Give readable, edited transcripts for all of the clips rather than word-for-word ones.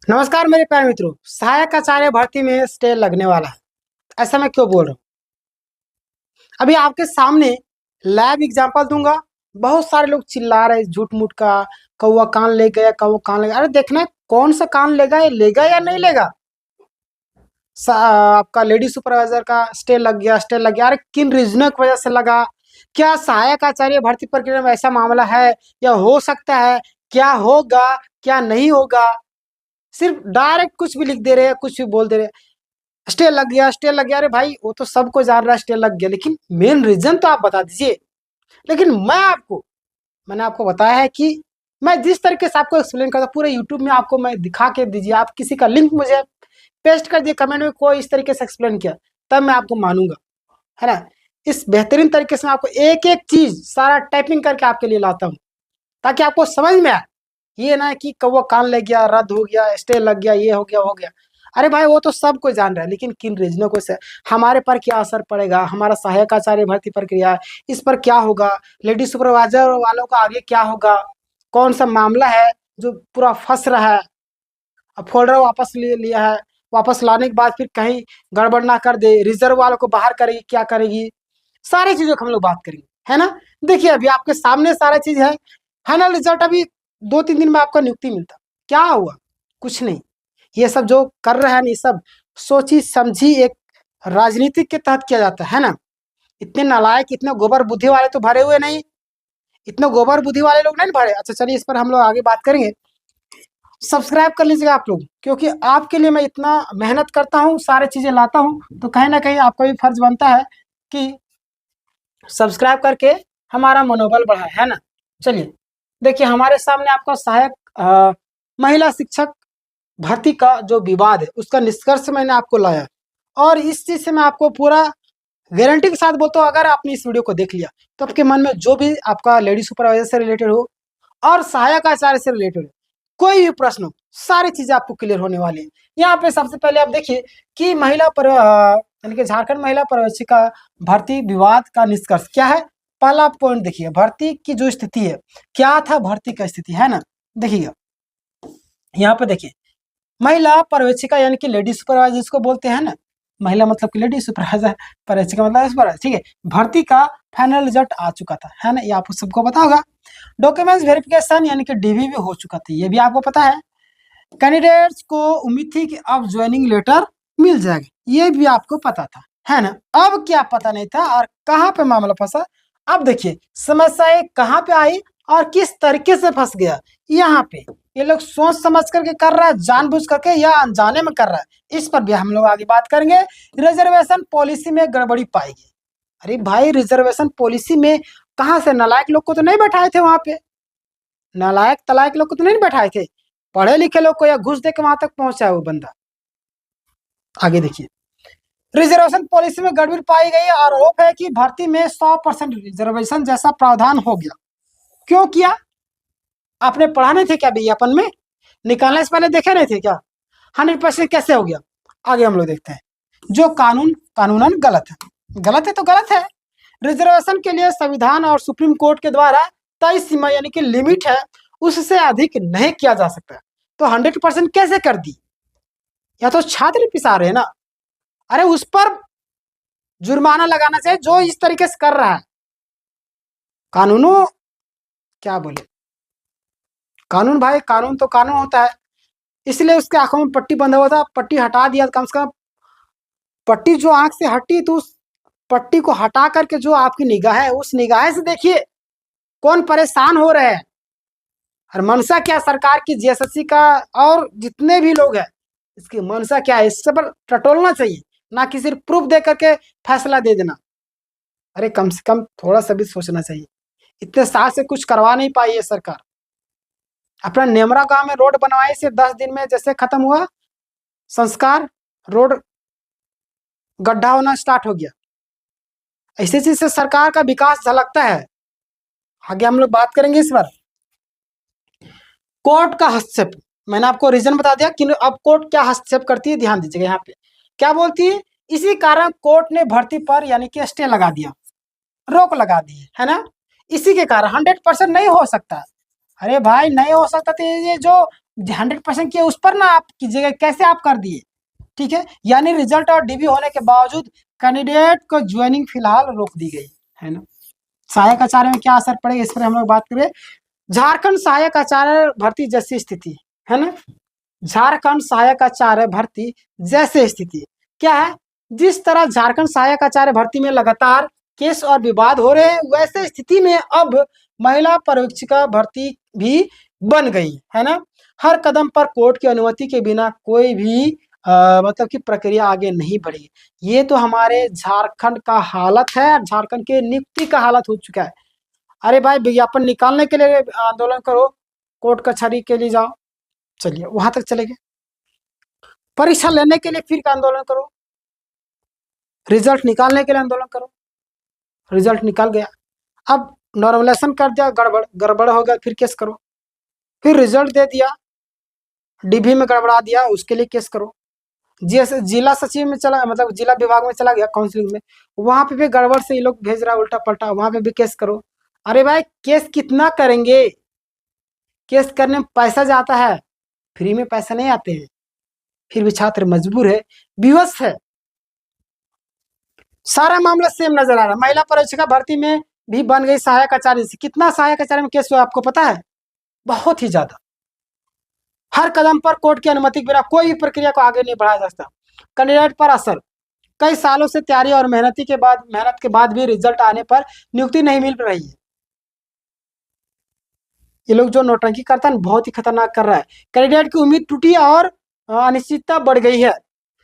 नमस्कार मेरे प्यारे मित्रों। सहायक आचार्य भर्ती में स्टे लगने वाला है। ऐसा मैं क्यों बोल रहा हूँ? अभी आपके सामने लैब एग्जांपल दूंगा। बहुत सारे लोग चिल्ला रहे हैं झूठ मूठ का, कौवा कान ले गया, कौवा कान ले गया। अरे देखना है कौन सा कान लेगा, ये लेगा या नहीं लेगा। आपका लेडी सुपरवाइजर का स्टे लग गया, स्टे लग गया। अरे किन रीजनों की वजह से लगा? क्या सहायक आचार्य भर्ती प्रक्रिया में ऐसा मामला है या हो सकता है? क्या होगा, क्या नहीं होगा? सिर्फ डायरेक्ट कुछ भी लिख दे रहे हैं, कुछ भी बोल दे रहे हैं। स्टे लग गया, स्टे लग गया। अरे भाई वो तो सबको जान रहा है स्टे लग गया, लेकिन मेन रीजन तो आप बता दीजिए। लेकिन मैंने आपको बताया है कि मैं जिस तरीके से आपको एक्सप्लेन करता हूँ पूरे यूट्यूब में आपको मैं दिखा के दीजिए, आप किसी का लिंक मुझे पेस्ट कर दिए कमेंट में, कोई इस तरीके से एक्सप्लेन किया तब मैं आपको मानूंगा, है ना। इस बेहतरीन तरीके से मैं आपको एक एक चीज सारा टाइपिंग करके आपके लिए लाता हूँ ताकि आपको समझ में आए। ये ना कि कौवा कान ले गया, रद्द हो गया, स्टे लग गया, ये हो गया, हो गया। अरे भाई वो तो सब कोई जान रहा है, लेकिन किन रीजनों को से हमारे पर क्या असर पड़ेगा, हमारा सहायक आचार्य भर्ती प्रक्रिया इस पर क्या होगा, लेडी सुपरवाइजर वालों का आगे क्या होगा, कौन सा मामला है जो पूरा फंस रहा है। अब फोल्डर वापस ले लिया है, वापस लाने के बाद फिर कहीं गड़बड़ ना कर दे, रिजर्व वालों को बाहर करेगी, क्या करेगी, सारी चीजों को हम लोग बात करेंगे, है ना। देखिए अभी आपके सामने सारा चीज है। फाइनल रिजल्ट अभी 2-3 दिन में आपका नियुक्ति मिलता। क्या हुआ? कुछ नहीं। ये सब जो कर रहा है ना, ये सब सोची समझी एक राजनीति के तहत किया जाता है ना। इतने नालायक, इतने गोबर बुद्धि वाले तो भरे हुए नहीं, इतने गोबर बुद्धि वाले लोग नहीं भरे। अच्छा चलिए इस पर हम लोग आगे बात करेंगे। सब्सक्राइब कर लीजिएगा आप लोग, क्योंकि आपके लिए मैं इतना मेहनत करता हूँ, सारी चीजें लाता हूँ, तो कहीं ना कहीं आपका भी फर्ज बनता है कि सब्सक्राइब करके हमारा मनोबल बढ़ाए, है ना। चलिए देखिए हमारे सामने आपका सहायक महिला शिक्षक भर्ती का जो विवाद है उसका निष्कर्ष मैंने आपको लाया, और इस चीज से मैं आपको पूरा गारंटी के साथ बोलता हूँ, अगर आपने इस वीडियो को देख लिया तो आपके मन में जो भी आपका लेडी सुपरवाइजर से रिलेटेड हो और सहायक आचार्य से रिलेटेड हो, कोई भी प्रश्न हो, सारी चीजें आपको क्लियर होने वाली है। यहाँ पे सबसे पहले आप देखिए कि यानी कि झारखंड महिला प्रवेशिका भर्ती विवाद का निष्कर्ष क्या है। पहला पॉइंट देखिए, भर्ती की जो स्थिति है, क्या था भर्ती का स्थिति, है ना। देखिएगा यहाँ पे देखिए, महिला पर्यवेक्षिका यानी कि लेडी सुपरवाइजर जिसको बोलते हैं ना, महिला मतलब कि लेडी सुपरवाइजर, पर्यवेक्षिका मतलब सुपरवाइजर, ठीक है। भर्ती का फाइनल रिजल्ट आ चुका था, है ना, ये आपको सबको पता होगा। डॉक्यूमेंट्स वेरिफिकेशन यानी कि डीवी भी हो चुका था, ये भी आपको पता है। कैंडिडेट्स को उम्मीद थी कि अब ज्वाइनिंग लेटर मिल जाएगा, ये भी आपको पता था, है ना। अब क्या पता नहीं था और कहाँ पे मामला फंसा। अब देखिए समस्याएं कहाँ पे आई और किस तरीके से फंस गया। यहाँ पे ये लोग सोच समझ करके कर रहा है, जानबूझ करके या अनजाने में कर रहा है, इस पर भी हम लोग आगे बात करेंगे। रिजर्वेशन पॉलिसी में गड़बड़ी पाई गई। अरे भाई रिजर्वेशन पॉलिसी में कहाँ से, नालायक लोग को तो नहीं बैठाए थे वहां पे, नालायक तलायक लोग को तो नहीं बैठाए थे, पढ़े लिखे लोग को या घुस दे के वहां तक पहुंचा है वो बंदा। आगे देखिए, रिजर्वेशन पॉलिसी में गड़बड़ी पाई गई। आरोप है कि भर्ती में 100% रिजर्वेशन जैसा प्रावधान हो गया। क्यों किया? आपने पढ़ा नहीं थे क्या विज्ञापन में? निकालने से पहले देखे नहीं थे क्या? 100% कैसे हो गया? आगे हम लोग देखते हैं। जो कानूनन गलत है, गलत है तो गलत है। रिजर्वेशन के लिए संविधान और सुप्रीम कोर्ट के द्वारा तय सीमा यानी कि लिमिट है, उससे अधिक नहीं किया जा सकता। तो 100% कैसे कर दी? या तो छात्र पिसा रहे हैं ना। अरे उस पर जुर्माना लगाना चाहिए जो इस तरीके से कर रहा है। कानूनों क्या बोले, कानून भाई, कानून तो कानून होता है। इसलिए उसके आंखों में पट्टी बंधा हुआ था, पट्टी हटा दिया कम से कम। पट्टी जो आंख से हटी तो उस पट्टी को हटा करके जो आपकी निगाह है उस निगाह से देखिए कौन परेशान हो रहे हैं। और मनसा क्या सरकार की, जीएसएससी का और जितने भी लोग हैं, इसकी मनसा क्या है, इससे पर टटोलना चाहिए, ना कि सिर्फ प्रूफ दे करके फैसला दे देना। अरे कम से कम थोड़ा सा भी सोचना चाहिए। इतने साल से कुछ करवा नहीं पाई है सरकार। अपना नेमरा गांव में रोड बनवाई से 10 दिन में जैसे खत्म हुआ संस्कार, रोड गड्ढा होना स्टार्ट हो गया। ऐसी चीज से सरकार का विकास झलकता है। आगे हम लोग बात करेंगे इस बार। कोर्ट का हस्तक्षेप, मैंने आपको रीजन बता दिया कि अब कोर्ट क्या हस्तक्षेप करती है, ध्यान दीजिएगा। यहाँ पे क्या बोलती है, इसी कारण कोर्ट ने भर्ती पर यानी कि स्टे लगा दिया, रोक लगा दी है ना। इसी के कारण 100% नहीं हो सकता। अरे भाई नहीं हो सकता तो ये जो 100% किया, उस पर ना आप कीजिएगा, कैसे आप कर दिए, ठीक है। यानी रिजल्ट और डीबी होने के बावजूद कैंडिडेट को ज्वाइनिंग फिलहाल रोक दी गई, है ना। सहायक आचार्य में क्या असर पड़ेगा, इस पर हम लोग बात करें। झारखंड सहायक आचार्य भर्ती जैसी स्थिति, है ना। झारखंड सहायक आचार्य भर्ती जैसे स्थिति क्या है, जिस तरह झारखंड सहायक आचार्य भर्ती में लगातार केस और विवाद हो रहे हैं, वैसे स्थिति में अब महिला पर्यवेक्षिका भर्ती भी बन गई है ना। हर कदम पर कोर्ट की अनुमति के बिना कोई भी मतलब कि प्रक्रिया आगे नहीं बढ़ी। ये तो हमारे झारखंड का हालत है, झारखंड के नियुक्ति का हालत हो चुका है। अरे भाई, विज्ञापन निकालने के लिए आंदोलन करो, कोर्ट कचहरी के लिए जाओ, चलिए वहां तक चले गए। परीक्षा लेने के लिए फिर का आंदोलन करो, रिजल्ट निकालने के लिए आंदोलन करो, रिजल्ट निकाल गया, अब नॉर्मलाइजेशन कर दिया, गड़बड़ गड़बड़ हो गया, फिर केस करो, फिर रिजल्ट दे दिया, डीबी में गड़बड़ा दिया, उसके लिए केस करो। जैसे जिला सचिव में चला, मतलब जिला विभाग में चला गया काउंसलिंग में, वहां पे भी गड़बड़ से ये लोग भेज रहा है उल्टा पलटा, वहां पे भी केस करो। अरे भाई, केस कितना करेंगे, केस करने में पैसा जाता है, फ्री में पैसा नहीं आते हैं, फिर भी छात्र मजबूर है, विवश है। सारा मामला सेम नजर आ रहा है। महिला पर्यवेक्षिका भर्ती में भी बन गई सहायक आचार्य से। कितना सहायक आचार्य में केस हुआ आपको पता है, बहुत ही ज्यादा। हर कदम पर कोर्ट की अनुमति के बिना कोई भी प्रक्रिया को आगे नहीं बढ़ाया जा सकता। कैंडिडेट पर असर, कई सालों से तैयारी और मेहनत के बाद भी रिजल्ट आने पर नियुक्ति नहीं मिल रही है। ये लोग जो नौटंकी करता है बहुत ही खतरनाक कर रहा है। कैंडिडेट की उम्मीद टूटी और अनिश्चितता बढ़ गई है।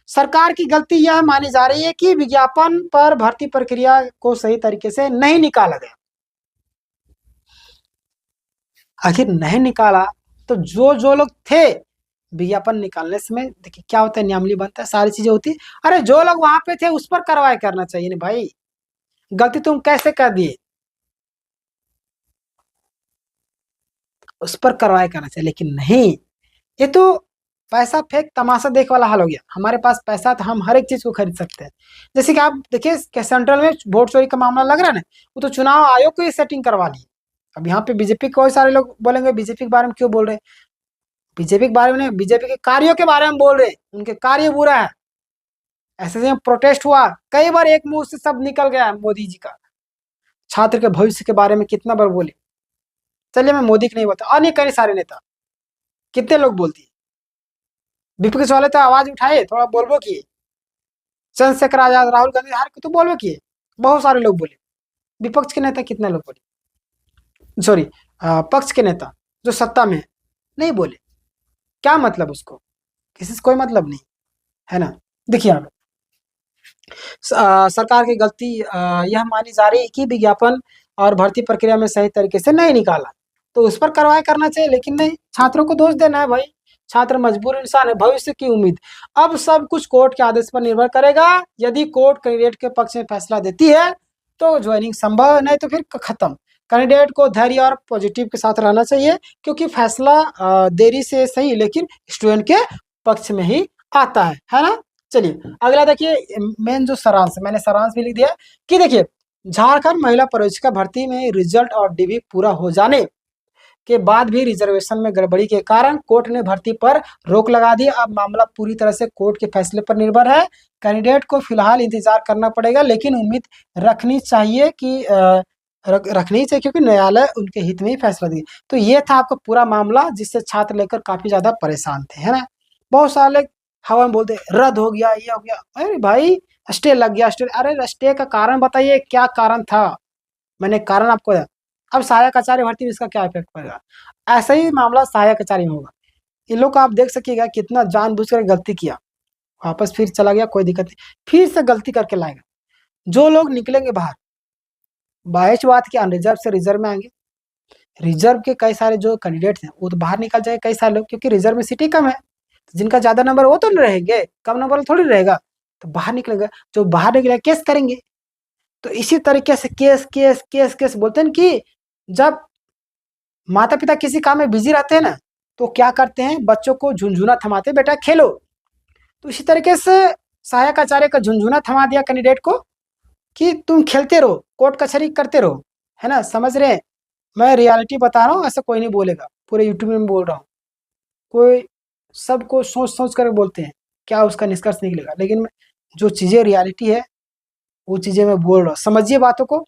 सरकार की गलती यह मानी जा रही है कि विज्ञापन पर भर्ती प्रक्रिया को सही तरीके से नहीं निकाला गया। आखिर नहीं निकाला तो जो जो लोग थे, विज्ञापन निकालने समय देखिए क्या होता है, नियमावली बनता है, सारी चीजें होती है। अरे जो लोग वहां पे थे उस पर कार्रवाई करना चाहिए ना भाई, गलती तुम कैसे कर दिए, उस पर कार्रवाई करना चाहिए, लेकिन नहीं। ये तो पैसा फेंक तमाशा देख वाला हाल हो गया। हमारे पास पैसा तो हम हर एक चीज को खरीद सकते हैं। जैसे कि आप देखिए सेंट्रल में वोट चोरी का मामला लग रहा है ना, वो तो चुनाव आयोग को ये सेटिंग करवा ली। अब यहाँ पे बीजेपी के सारे लोग बोलेंगे बीजेपी के बारे में क्यों बोल रहे हैं, बीजेपी के बारे में नहीं, बीजेपी के कार्यों के बारे में बोल रहे हैं, उनके कार्य बुरा है। ऐसे प्रोटेस्ट हुआ कई बार, एक मुंह से सब निकल गया मोदी जी का। छात्र के भविष्य के बारे में कितना बार बोले, चलिए मैं मोदी की नहीं बोलता, अन्य कई सारे नेता कितने लोग बोलती है। विपक्ष वाले तो आवाज उठाए, थोड़ा बोलबो किए, चंद्रशेखर आजाद, राहुल गांधी, हर तो बोलबो किए, बहुत सारे लोग बोले। विपक्ष के नेता कितने लोग बोले, सॉरी पक्ष के नेता जो सत्ता में है नहीं बोले, क्या मतलब उसको, किसी से कोई मतलब नहीं, है ना। देखिए आप सरकार की गलती यह मानी जा रही है कि विज्ञापन और भर्ती प्रक्रिया में सही तरीके से नहीं निकाला, तो उस पर कार्रवाई करना चाहिए, लेकिन नहीं, छात्रों को दोष देना है भाई। छात्र मजबूर इंसान है, भविष्य की उम्मीद। अब सब कुछ कोर्ट के आदेश पर निर्भर करेगा। यदि कोर्ट कैंडिडेट के पक्ष में फैसला देती है तो ज्वाइनिंग संभव है, नहीं तो फिर खत्म। कैंडिडेट को धैर्य और पॉजिटिव के साथ रहना चाहिए, क्योंकि फैसला देरी से सही लेकिन स्टूडेंट के पक्ष में ही आता है ना। चलिए अगला देखिए, मेन जो सारांश, मैंने सारांश भी लिख दिया कि देखिए, झारखंड महिला प्रवेशिका भर्ती में रिजल्ट और डीबी पूरा हो जाने के बाद भी रिजर्वेशन में गड़बड़ी के कारण कोर्ट ने भर्ती पर रोक लगा दी। अब मामला पूरी तरह से कोर्ट के फैसले पर निर्भर है। कैंडिडेट को फिलहाल इंतजार करना पड़ेगा, लेकिन उम्मीद रखनी चाहिए कि रखनी चाहिए, क्योंकि न्यायालय उनके हित में ही फैसला दिए। तो ये था आपका पूरा मामला, जिससे छात्र लेकर काफी ज्यादा परेशान थे, है ना। बहुत सारे हवा में बोलते रद्द हो गया, ये हो गया, अरे भाई स्टे लग गया, स्टे, अरे स्टे का कारण बताइए, क्या कारण था, मैंने कारण आपको। अब सहायक आचार्य भर्ती में इसका क्या इफेक्ट पड़ेगा, ऐसा ही मामला सहायक आचार्य में होगा। इन लोग को आप देख सकिएगा कितना जानबूझकर गलती किया, वापस फिर चला गया, कोई दिक्कत नहीं, फिर से गलती करके लाएगा। जो लोग निकलेंगे बाहर, बाईस बात के अनरिजर्व से रिजर्व में आएंगे। रिजर्व के कई सारे जो कैंडिडेट हैं वो तो बाहर निकल जाए कई सारे लोग, क्योंकि रिजर्व में सीटें कम है। तो जिनका ज्यादा नंबर वो तो नहीं रहेंगे, कम नंबर थोड़ी रहेगा, तो बाहर निकलेगा। जो बाहर निकलेगा केस करेंगे। तो इसी तरीके से केस केस केस केस बोलते हैं कि जब माता पिता किसी काम में बिजी रहते हैं ना, तो क्या करते हैं, बच्चों को झुंझुना थमाते, बेटा खेलो। तो इसी तरीके से सहायक आचार्य का झुंझुना थमा दिया कैंडिडेट को कि तुम खेलते रहो, कोर्ट कचहरी करते रहो, है ना। समझ रहे हैं, मैं रियलिटी बता रहा हूँ, ऐसा कोई नहीं बोलेगा, पूरे यूट्यूब में बोल रहा हूँ। कोई सबको सोच कर बोलते हैं, क्या उसका निष्कर्ष निकलेगा, लेकिन जो चीज़ें रियलिटी है वो चीज़ें मैं बोल रहा हूँ। समझिए बातों को।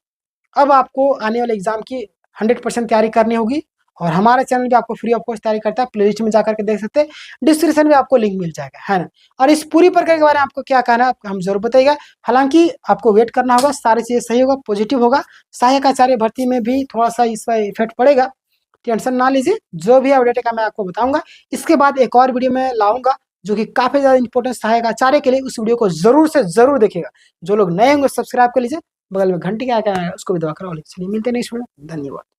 अब आपको आने वाले एग्जाम की 100% तैयारी करनी होगी, और हमारा चैनल भी आपको फ्री ऑफ कॉस्ट तैयारी करता है, प्लेलिस्ट में जाकर के देख सकते हैं, डिस्क्रिप्शन में आपको लिंक मिल जाएगा, है ना। और इस पूरी प्रक्रिया के बारे में आपको क्या कहना है हम जरूर बताइएगा। हालांकि आपको वेट करना होगा, सारी चीज़ें सही होगा, पॉजिटिव होगा। सहायक आचार्य भर्ती में भी थोड़ा सा इसका इफेक्ट पड़ेगा, टेंशन ना लीजिए, जो भी अपडेट है मैं आपको बताऊंगा। इसके बाद एक और वीडियो में लाऊंगा जो कि काफी ज्यादा इंपॉर्टेंट सहायक आचार्य के लिए, उस वीडियो को जरूर से जरूर देखिएगा। जो लोग नए होंगे सब्सक्राइब कर लीजिए, बगल में घंटी क्या आएगा उसको भी दबा कर, चलिए मिलते हैं नेक्स्ट वीडियो, धन्यवाद।